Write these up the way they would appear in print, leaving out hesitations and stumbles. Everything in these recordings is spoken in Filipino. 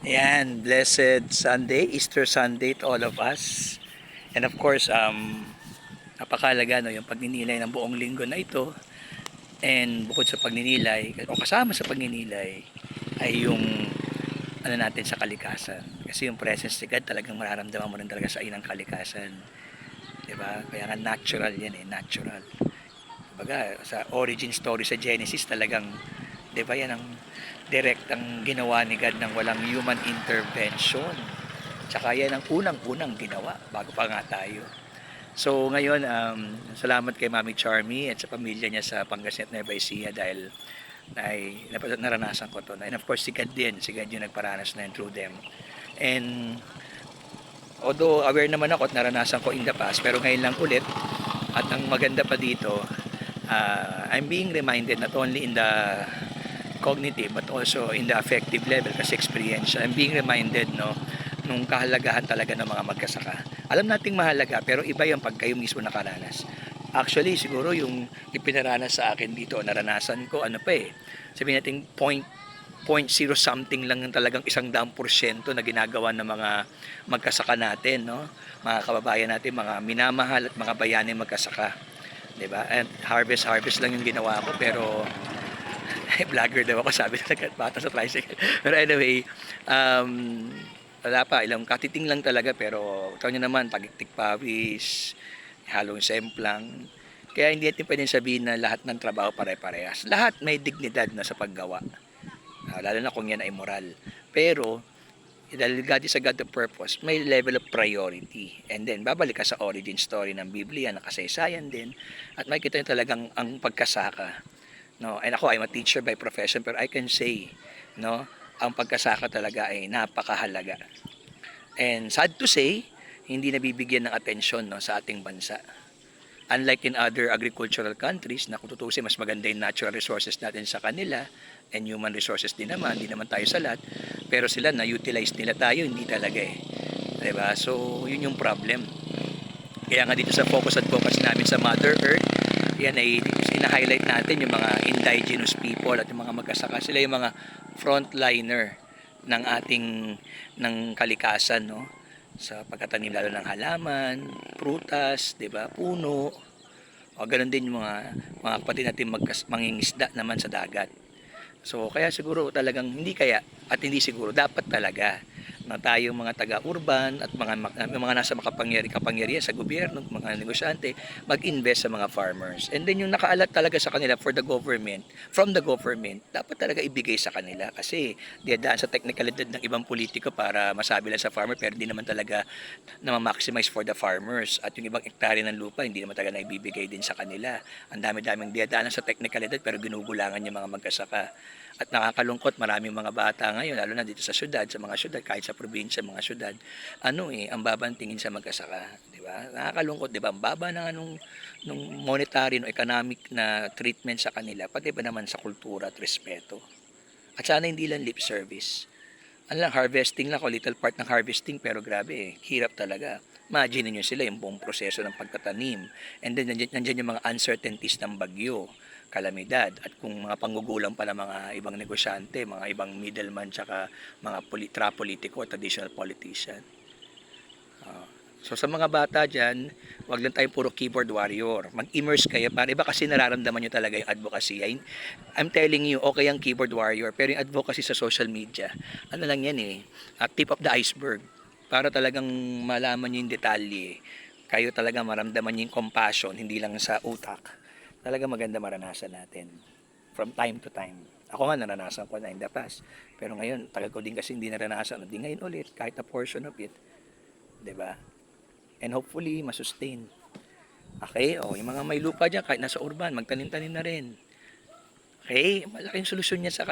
Ayan, blessed Sunday, Easter Sunday to all of us. And of course, napakalaga no, yung pagninilay ng buong linggo na ito. And bukod sa pagninilay, o kasama sa pagninilay, ay yung ano natin sa kalikasan. Kasi yung presence ni God talagang mararamdaman mo rin talaga sa inang kalikasan. 'Di ba? Kaya nga natural yan natural. Kumbaga, sa origin story sa Genesis talagang 'di ba yan ang direktang ginawa ni God ng walang human intervention. Tsaka yan ang unang-unang ginawa bago pa nga tayo. So ngayon, salamat kay Mami Charmy at sa pamilya niya sa Pangasinan Nueva Ecija dahil naranasan ko to. And of course si God din, si God yung nagparanas na yun through them. And although aware naman ako at naranasan ko in the past, pero ngayon lang ulit, at ang maganda pa dito, I'm being reminded not only in the cognitive but also in the affective level kasi experience. I'm being reminded nung kahalagahan talaga ng mga magkasaka. Alam nating mahalaga pero iba yung pag kayo mismo nakaranas. Actually siguro yung ipinaranas sa akin dito, naranasan ko sabihin natin point zero something lang yung talagang 100% na ginagawa ng mga magkasaka natin, no? Mga kababayan natin, mga minamahal at mga bayani magkasaka. 'Di ba? And harvest lang yung ginawa ko pero vlogger daw ako, sabi talaga bata sa tricycle. Pero anyway, wala pa, ilang katiting lang talaga pero ikaw nyo naman, pagiktik pawis, halong semplang. Kaya hindi natin pwedeng sabihin na lahat ng trabaho pare-parehas. Lahat may dignidad na sa paggawa. Lalo na kung yan ay moral. Pero, dahil God is a God of purpose, may level of priority. And then, babalik ka sa origin story ng Biblia, na kasaysayan din. At makikita nyo talagang ang pagkasaka. No, and ako, I'm a teacher by profession, pero I can say, no, ang pagkasaka talaga ay napakahalaga. And sad to say, hindi nabibigyan ng atensyon sa ating bansa. Unlike in other agricultural countries na kung tutusin mas maganda yung natural resources natin sa kanila and human resources din naman, hindi naman tayo sa lahat, pero sila na-utilize nila tayo, hindi talaga Diba? So, yun yung problem. Kaya nga dito sa focus namin sa Mother Earth, yan ay ina-highlight natin yung mga indigenous people at yung mga magkasaka. Sila yung mga frontliner ng ating kalikasan, no? Sa pagtatanim lalo ng halaman, prutas, 'di ba? Puno. O ganoon din yung mga kapatid natin mangingisda naman sa dagat. So kaya siguro talagang hindi siguro dapat talaga na tayong mga taga-urban at mga nasa kapangyarihan sa gobyerno, mga negosyante, mag-invest sa mga farmers. And then yung nakaalat talaga sa kanila from the government, dapat talaga ibigay sa kanila kasi diyadaan sa technicalidad ng ibang politiko para masabi lang sa farmer pero hindi naman talaga na ma-maximize for the farmers at yung ibang hektare ng lupa hindi naman talaga na ibibigay din sa kanila. Ang dami-daming diyadaan sa technicalidad pero ginugulangan yung mga magkasaka. At nakakalungkot, maraming mga bata ngayon, lalo na dito sa syudad, sa mga syudad, kahit sa probinsya, mga syudad, ang babang tingin sa magkasaka, di ba? Nakakalungkot, di ba? Ang baba ng nung monetary, no, economic na treatment sa kanila, pati ba naman sa kultura at respeto. At sana hindi lang lip service. Ano lang, harvesting lang, little part ng harvesting, pero grabe hirap talaga. Imagine niyo sila yung buong proseso ng pagtatanim. And then nandiyan yung mga uncertainties ng bagyo, kalamidad, at kung mga panggugulang pa ng mga ibang negosyante, mga ibang middleman, tsaka mga politiko o traditional politician. So sa mga bata dyan, wag lang tayong puro keyboard warrior. Mag-immerse kayo para iba kasi nararamdaman nyo talaga yung advocacy. I'm telling you, okay ang keyboard warrior, pero yung advocacy sa social media, ano lang yan tip of the iceberg. Para talagang malaman nyo yung detalye. Kayo talaga maramdaman nyo yung compassion, hindi lang sa utak. Talaga maganda maranasan natin from time to time. Ako nga naranasan ko na in the past. Pero ngayon, tagal ko din kasi hindi naranasan. Hindi ngayon ulit, kahit a portion of it. 'Di ba? And hopefully masustain. Okay, yung mga may lupa diyan kahit nasa urban, magtanim-tanim na rin. Okay, malaking solusyon niya sa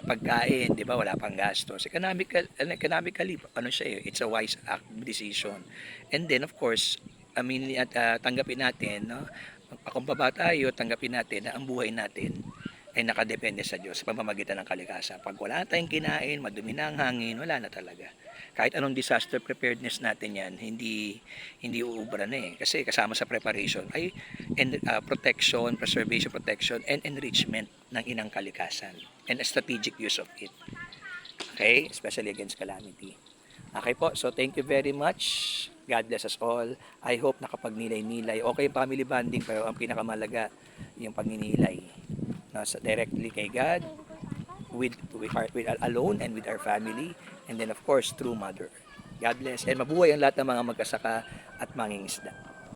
pagkain, 'di ba? Wala pang gastos. Economically, it's a wise decision. And then of course, tanggapin natin, no? Pakumbaba tayo, tanggapin natin na ang buhay natin ay nakadepende sa Diyos sa pamamagitan ng kalikasan. Pag wala tayong kinain, madumi na ang hangin, wala na talaga. Kahit anong disaster preparedness natin yan, hindi uubra na Kasi kasama sa preparation ay protection, preservation, protection, and enrichment ng inang kalikasan and a strategic use of it. Okay? Especially against calamity. Okay po, so thank you very much. God bless us all. I hope nakapagnilay-nilay. Okay, family bonding, pero ang pinakamalaga, yung pagninilay. No, so directly kay God, with alone and with our family, and then of course, through Mother. God bless. And mabuhay ang lahat ng mga magkasaka at mangingisda.